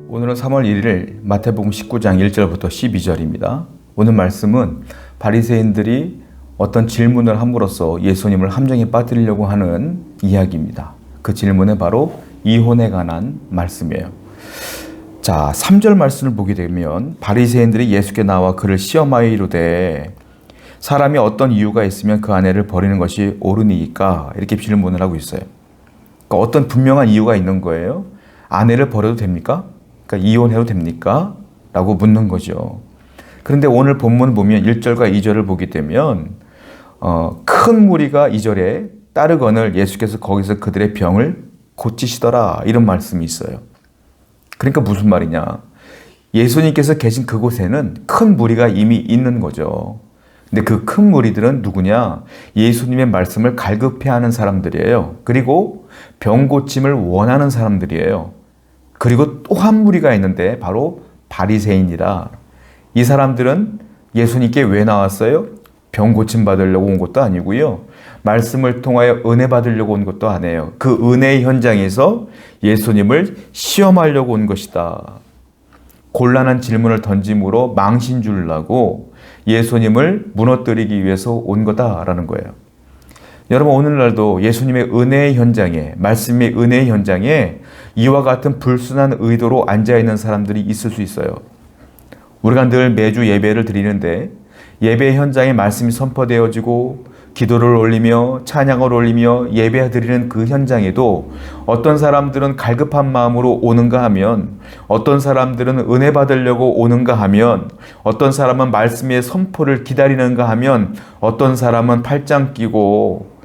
오늘은 3월 1일 마태복음 19장 1절부터 12절입니다. 오늘 말씀은 바리새인들이 어떤 질문을 함으로써 예수님을 함정에 빠뜨리려고 하는 이야기입니다. 그 질문은 바로 이혼에 관한 말씀이에요. 자, 3절 말씀을 보게 되면 바리새인들이 예수께 나와 그를 시험하여 이르되 사람이 어떤 이유가 있으면 그 아내를 버리는 것이 옳으니까 이렇게 질문을 하고 있어요. 그러니까 어떤 분명한 이유가 있는 거예요. 아내를 버려도 됩니까? 그러니까 이혼해도 됩니까? 라고 묻는 거죠. 그런데 오늘 본문을 보면 1절과 2절을 보게 되면 큰 무리가 2절에 따르거늘 예수께서 거기서 그들의 병을 고치시더라 이런 말씀이 있어요. 그러니까 무슨 말이냐? 예수님께서 계신 그곳에는 큰 무리가 이미 있는 거죠. 근데 그 큰 무리들은 누구냐? 예수님의 말씀을 갈급해하는 사람들이에요. 그리고 병 고침을 원하는 사람들이에요. 그리고 또 한 무리가 있는데 바로 바리새인이라. 이 사람들은 예수님께 왜 나왔어요? 병 고침 받으려고 온 것도 아니고요. 말씀을 통하여 은혜 받으려고 온 것도 아니에요. 그 은혜의 현장에서 예수님을 시험하려고 온 것이다. 곤란한 질문을 던짐으로 망신 주려고 예수님을 무너뜨리기 위해서 온 거다라는 거예요. 여러분, 오늘날도 예수님의 은혜의 현장에, 말씀의 은혜의 현장에 이와 같은 불순한 의도로 앉아있는 사람들이 있을 수 있어요. 우리가 늘 매주 예배를 드리는데 예배 현장에 말씀이 선포되어지고 기도를 올리며 찬양을 올리며 예배 드리는 그 현장에도 어떤 사람들은 갈급한 마음으로 오는가 하면, 어떤 사람들은 은혜 받으려고 오는가 하면, 어떤 사람은 말씀의 선포를 기다리는가 하면, 어떤 사람은 팔짱 끼고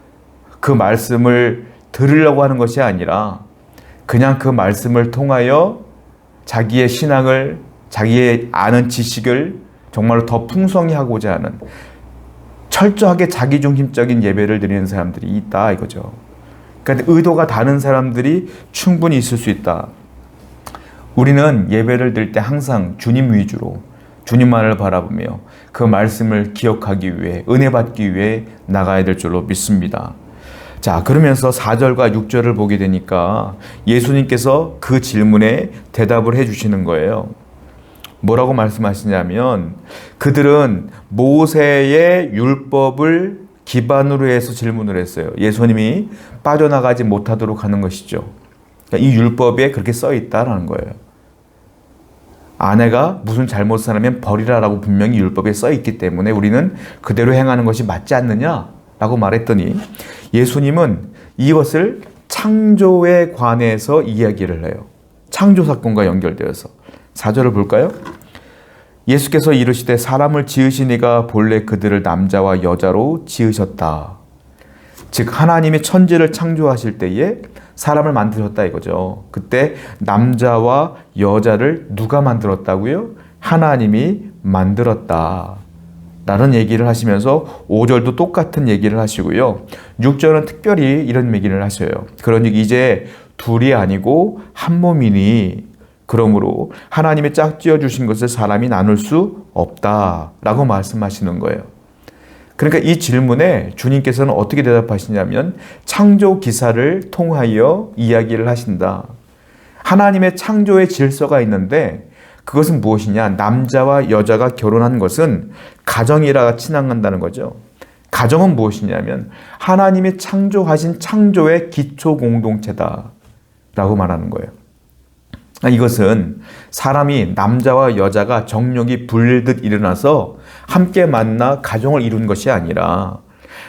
그 말씀을 들으려고 하는 것이 아니라 그냥 그 말씀을 통하여 자기의 신앙을, 자기의 아는 지식을 정말로 더 풍성히 하고자 하는 철저하게 자기중심적인 예배를 드리는 사람들이 있다 이거죠. 그러니까 의도가 다른 사람들이 충분히 있을 수 있다. 우리는 예배를 드릴 때 항상 주님 위주로 주님만을 바라보며 그 말씀을 기억하기 위해, 은혜 받기 위해 나가야 될 줄로 믿습니다. 자, 그러면서 4절과 6절을 보게 되니까 예수님께서 그 질문에 대답을 해주시는 거예요. 뭐라고 말씀하시냐면 그들은 모세의 율법을 기반으로 해서 질문을 했어요. 예수님이 빠져나가지 못하도록 하는 것이죠. 그러니까 이 율법에 그렇게 써 있다라는 거예요. 아내가 무슨 잘못을 하면 버리라라고 분명히 율법에 써 있기 때문에 우리는 그대로 행하는 것이 맞지 않느냐라고 말했더니 예수님은 이것을 창조에 관해서 이야기를 해요. 창조 사건과 연결되어서 4절을 볼까요? 예수께서 이르시되 사람을 지으시니가 본래 그들을 남자와 여자로 지으셨다. 즉 하나님이 천지를 창조하실 때에 사람을 만드셨다 이거죠. 그때 남자와 여자를 누가 만들었다고요? 하나님이 만들었다 라는 얘기를 하시면서 5절도 똑같은 얘기를 하시고요. 6절은 특별히 이런 얘기를 하셔요. 그러니 이제 둘이 아니고 한 몸이니 그러므로 하나님이 짝지어 주신 것을 사람이 나눌 수 없다라고 말씀하시는 거예요. 그러니까 이 질문에 주님께서는 어떻게 대답하시냐면 창조 기사를 통하여 이야기를 하신다. 하나님의 창조의 질서가 있는데 그것은 무엇이냐? 남자와 여자가 결혼한 것은 가정이라 친항한다는 거죠. 가정은 무엇이냐면 하나님이 창조하신 창조의 기초 공동체다라고 말하는 거예요. 이것은 사람이 남자와 여자가 정욕이 불듯 일어나서 함께 만나 가정을 이룬 것이 아니라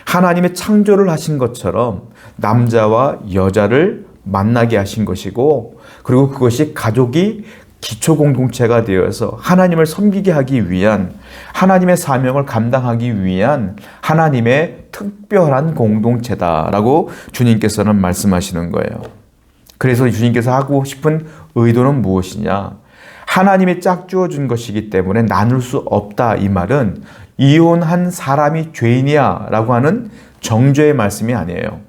하나님의 창조를 하신 것처럼 남자와 여자를 만나게 하신 것이고, 그리고 그것이 가족이 기초 공동체가 되어서 하나님을 섬기게 하기 위한, 하나님의 사명을 감당하기 위한 하나님의 특별한 공동체다라고 주님께서는 말씀하시는 거예요. 그래서 주님께서 하고 싶은 의도는 무엇이냐? 하나님이 짝주어 준 것이기 때문에 나눌 수 없다. 이 말은 이혼한 사람이 죄인이야 라고 하는 정죄의 말씀이 아니에요.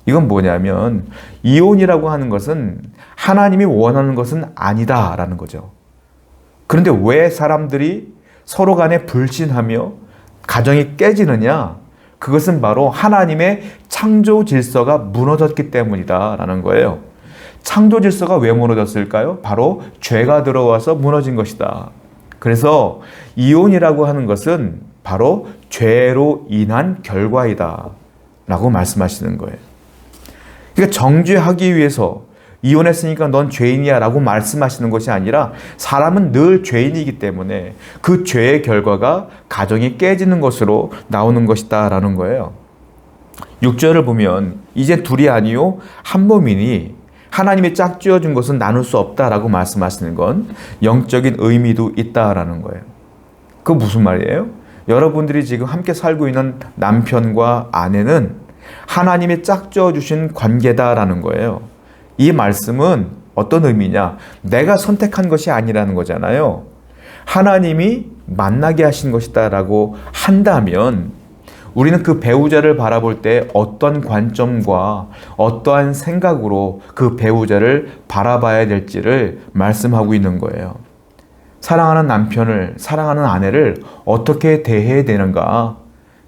이건 뭐냐면 이혼이라고 하는 것은 하나님이 원하는 것은 아니다 라는 거죠. 그런데 왜 사람들이 서로 간에 불신하며 가정이 깨지느냐? 그것은 바로 하나님의 창조 질서가 무너졌기 때문이다라는 거예요. 창조 질서가 왜 무너졌을까요? 바로 죄가 들어와서 무너진 것이다. 그래서 이혼이라고 하는 것은 바로 죄로 인한 결과이다 라고 말씀하시는 거예요. 그러니까 정죄하기 위해서 이혼했으니까 넌 죄인이야 라고 말씀하시는 것이 아니라 사람은 늘 죄인이기 때문에 그 죄의 결과가 가정이 깨지는 것으로 나오는 것이다 라는 거예요. 6절을 보면 이제 둘이 아니요 한 몸이니 하나님이 짝지어준 것은 나눌 수 없다라고 말씀하시는 건 영적인 의미도 있다라는 거예요. 그거 무슨 말이에요? 여러분들이 지금 함께 살고 있는 남편과 아내는 하나님이 짝지어주신 관계다라는 거예요. 이 말씀은 어떤 의미냐? 내가 선택한 것이 아니라는 거잖아요. 하나님이 만나게 하신 것이다라고 한다면 우리는 그 배우자를 바라볼 때 어떤 관점과 어떠한 생각으로 그 배우자를 바라봐야 될지를 말씀하고 있는 거예요. 사랑하는 남편을, 사랑하는 아내를 어떻게 대해야 되는가?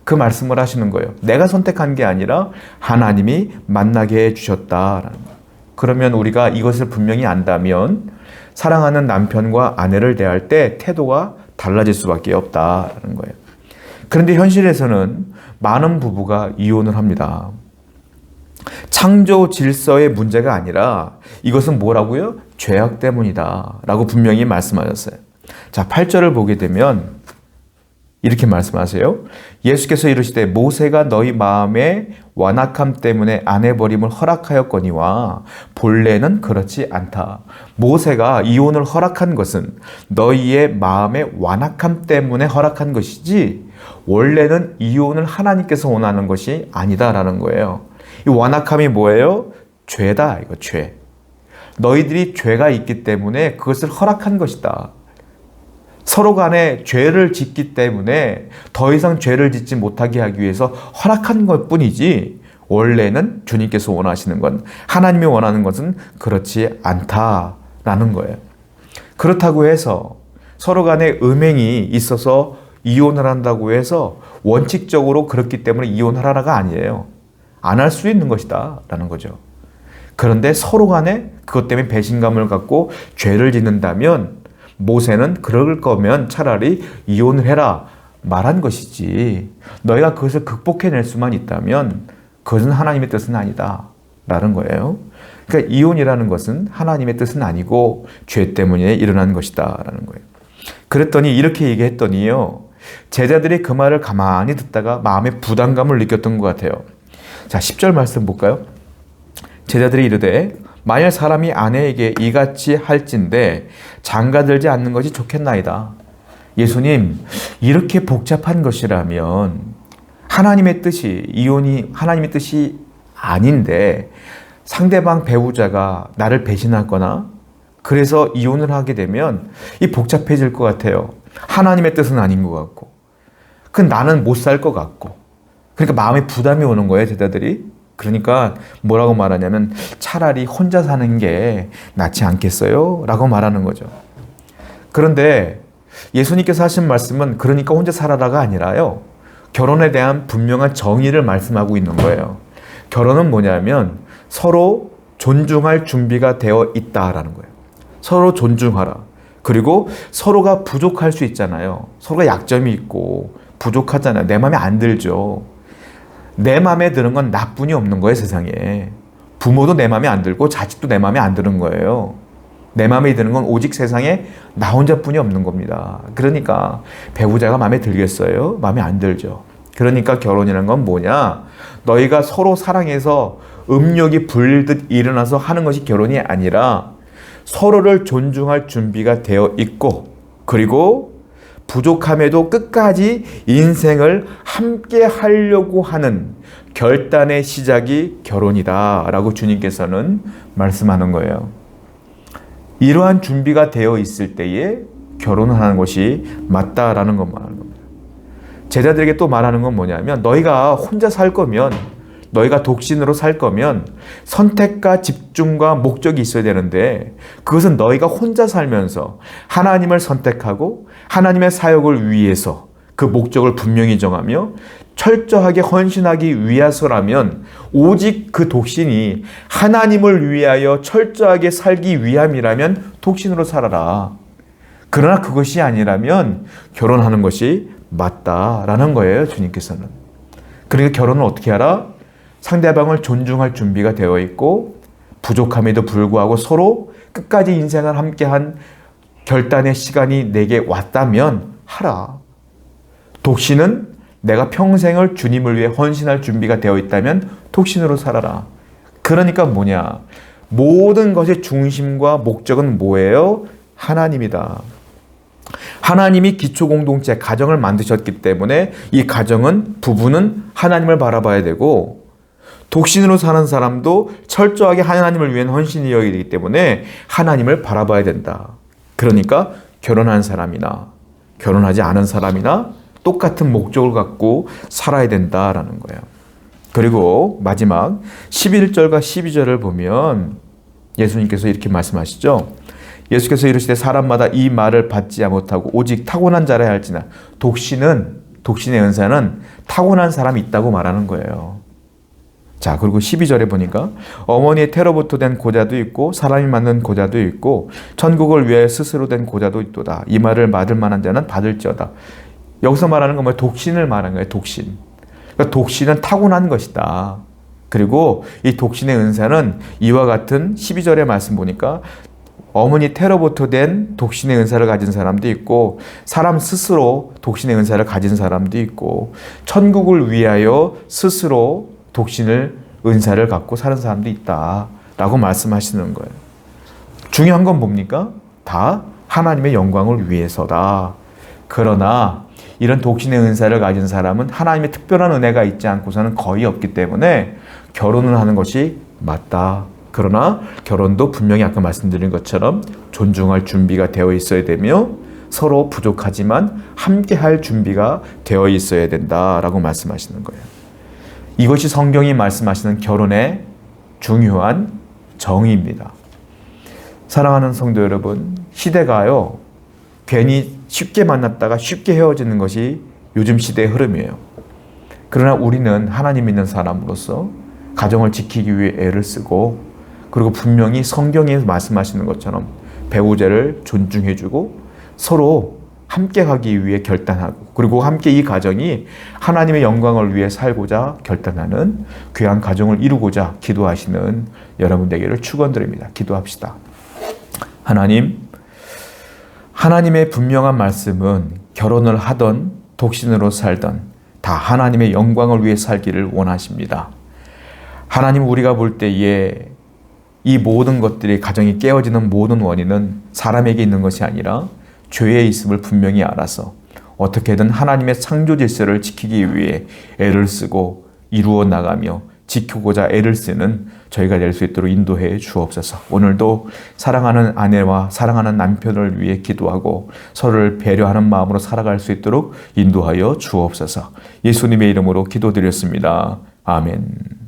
그 말씀을 하시는 거예요. 내가 선택한 게 아니라 하나님이 만나게 해주셨다라는 거예요. 그러면 우리가 이것을 분명히 안다면 사랑하는 남편과 아내를 대할 때 태도가 달라질 수밖에 없다라는 거예요. 그런데 현실에서는 많은 부부가 이혼을 합니다. 창조 질서의 문제가 아니라 이것은 뭐라고요? 죄악 때문이다 라고 분명히 말씀하셨어요. 자, 8절을 보게 되면 이렇게 말씀하세요. 예수께서 이르시되 모세가 너희 마음의 완악함 때문에 아내 버림을 허락하였거니와 본래는 그렇지 않다. 모세가 이혼을 허락한 것은 너희의 마음의 완악함 때문에 허락한 것이지 원래는 이혼을 하나님께서 원하는 것이 아니다라는 거예요. 이 완악함이 뭐예요? 죄다. 이거 죄. 너희들이 죄가 있기 때문에 그것을 허락한 것이다. 서로 간에 죄를 짓기 때문에 더 이상 죄를 짓지 못하게 하기 위해서 허락한 것 뿐이지 원래는 주님께서 원하시는 건, 하나님이 원하는 것은 그렇지 않다라는 거예요. 그렇다고 해서 서로 간에 음행이 있어서 이혼을 한다고 해서 원칙적으로 그렇기 때문에 이혼하라가 아니에요. 안 할 수 있는 것이다 라는 거죠. 그런데 서로 간에 그것 때문에 배신감을 갖고 죄를 짓는다면 모세는 그럴 거면 차라리 이혼을 해라 말한 것이지, 너희가 그것을 극복해낼 수만 있다면 그것은 하나님의 뜻은 아니다 라는 거예요. 그러니까 이혼이라는 것은 하나님의 뜻은 아니고 죄 때문에 일어난 것이다 라는 거예요. 그랬더니 이렇게 얘기했더니요, 제자들이 그 말을 가만히 듣다가 마음에 부담감을 느꼈던 것 같아요. 자, 10절 말씀 볼까요? 제자들이 이르되 만일 사람이 아내에게 이같이 할진대 장가들지 않는 것이 좋겠나이다. 예수님, 이렇게 복잡한 것이라면 하나님의 뜻이, 이혼이 하나님의 뜻이 아닌데 상대방 배우자가 나를 배신하거나 그래서 이혼을 하게 되면 이 복잡해질 것 같아요. 하나님의 뜻은 아닌 것 같고, 그 나는 못 살 것 같고, 그러니까 마음에 부담이 오는 거예요, 제자들이. 그러니까 뭐라고 말하냐면 차라리 혼자 사는 게 낫지 않겠어요? 라고 말하는 거죠. 그런데 예수님께서 하신 말씀은 그러니까 혼자 살아라가 아니라요, 결혼에 대한 분명한 정의를 말씀하고 있는 거예요. 결혼은 뭐냐면 서로 존중할 준비가 되어 있다라는 거예요. 서로 존중하라. 그리고 서로가 부족할 수 있잖아요. 서로가 약점이 있고 부족하잖아요. 내 마음에 안 들죠. 내 마음에 드는 건 나뿐이 없는 거예요, 세상에. 부모도 내 마음에 안 들고 자식도 내 마음에 안 드는 거예요. 내 마음에 드는 건 오직 세상에 나 혼자뿐이 없는 겁니다. 그러니까 배우자가 마음에 들겠어요? 마음에 안 들죠. 그러니까 결혼이라는 건 뭐냐? 너희가 서로 사랑해서 음욕이 불듯 일어나서 하는 것이 결혼이 아니라 서로를 존중할 준비가 되어 있고, 그리고 부족함에도 끝까지 인생을 함께 하려고 하는 결단의 시작이 결혼이다 라고 주님께서는 말씀하는 거예요. 이러한 준비가 되어 있을 때에 결혼을 하는 것이 맞다라는 것만 하는 겁니다. 제자들에게 또 말하는 건 뭐냐면, 너희가 혼자 살 거면, 너희가 독신으로 살 거면 선택과 집중과 목적이 있어야 되는데, 그것은 너희가 혼자 살면서 하나님을 선택하고 하나님의 사역을 위해서 그 목적을 분명히 정하며 철저하게 헌신하기 위해서라면 오직 그 독신이 하나님을 위하여 철저하게 살기 위함이라면 독신으로 살아라. 그러나 그것이 아니라면 결혼하는 것이 맞다라는 거예요, 주님께서는. 그러니까 결혼은 어떻게 하라? 상대방을 존중할 준비가 되어 있고 부족함에도 불구하고 서로 끝까지 인생을 함께한 결단의 시간이 내게 왔다면 하라. 독신은 내가 평생을 주님을 위해 헌신할 준비가 되어 있다면 독신으로 살아라. 그러니까 뭐냐? 모든 것의 중심과 목적은 뭐예요? 하나님이다. 하나님이 기초공동체, 가정을 만드셨기 때문에 이 가정은, 부부는 하나님을 바라봐야 되고 독신으로 사는 사람도 철저하게 하나님을 위한 헌신이 여기기 때문에 하나님을 바라봐야 된다. 그러니까 결혼한 사람이나 결혼하지 않은 사람이나 똑같은 목적을 갖고 살아야 된다라는 거예요. 그리고 마지막 11절과 12절을 보면 예수님께서 이렇게 말씀하시죠. 예수께서 이르시되 사람마다 이 말을 받지 못하고 오직 타고난 자라 할지나. 독신의 은사는 타고난 사람이 있다고 말하는 거예요. 자, 그리고 12절에 보니까 어머니의 태로부터 된 고자도 있고 사람이 만든 고자도 있고 천국을 위해 스스로 된 고자도 있도다. 이 말을 받을 만한 자는 받을지어다. 여기서 말하는 건 뭐예요? 독신을 말하는 거예요. 독신. 그러니까 독신은 타고난 것이다. 그리고 이 독신의 은사는 이와 같은 12절의 말씀 보니까 어머니 태로부터 된 독신의 은사를 가진 사람도 있고 사람 스스로 독신의 은사를 가진 사람도 있고 천국을 위하여 스스로 독신을 은사를 갖고 사는 사람도 있다라고 말씀하시는 거예요. 중요한 건 뭡니까? 다 하나님의 영광을 위해서다. 그러나 이런 독신의 은사를 가진 사람은 하나님의 특별한 은혜가 있지 않고서는 거의 없기 때문에 결혼을 하는 것이 맞다. 그러나 결혼도 분명히 아까 말씀드린 것처럼 존중할 준비가 되어 있어야 되며 서로 부족하지만 함께할 준비가 되어 있어야 된다라고 말씀하시는 거예요. 이것이 성경이 말씀하시는 결혼의 중요한 정의입니다. 사랑하는 성도 여러분, 시대가요 괜히 쉽게 만났다가 쉽게 헤어지는 것이 요즘 시대의 흐름이에요. 그러나 우리는 하나님 믿는 사람으로서 가정을 지키기 위해 애를 쓰고 그리고 분명히 성경에 말씀하시는 것처럼 배우자를 존중해주고 서로 함께 가기 위해 결단하고 그리고 함께 이 가정이 하나님의 영광을 위해 살고자 결단하는 귀한 가정을 이루고자 기도하시는 여러분 되기를 축원드립니다. 기도합시다. 하나님의 분명한 말씀은 결혼을 하던 독신으로 살던 다 하나님의 영광을 위해 살기를 원하십니다. 하나님, 우리가 볼 때에 이 모든 것들이 가정이 깨어지는 모든 원인은 사람에게 있는 것이 아니라 죄에 있음을 분명히 알아서 어떻게든 하나님의 창조 질서를 지키기 위해 애를 쓰고 이루어 나가며 지키고자 애를 쓰는 저희가 될 수 있도록 인도해 주옵소서. 오늘도 사랑하는 아내와 사랑하는 남편을 위해 기도하고 서로를 배려하는 마음으로 살아갈 수 있도록 인도하여 주옵소서. 예수님의 이름으로 기도드렸습니다. 아멘.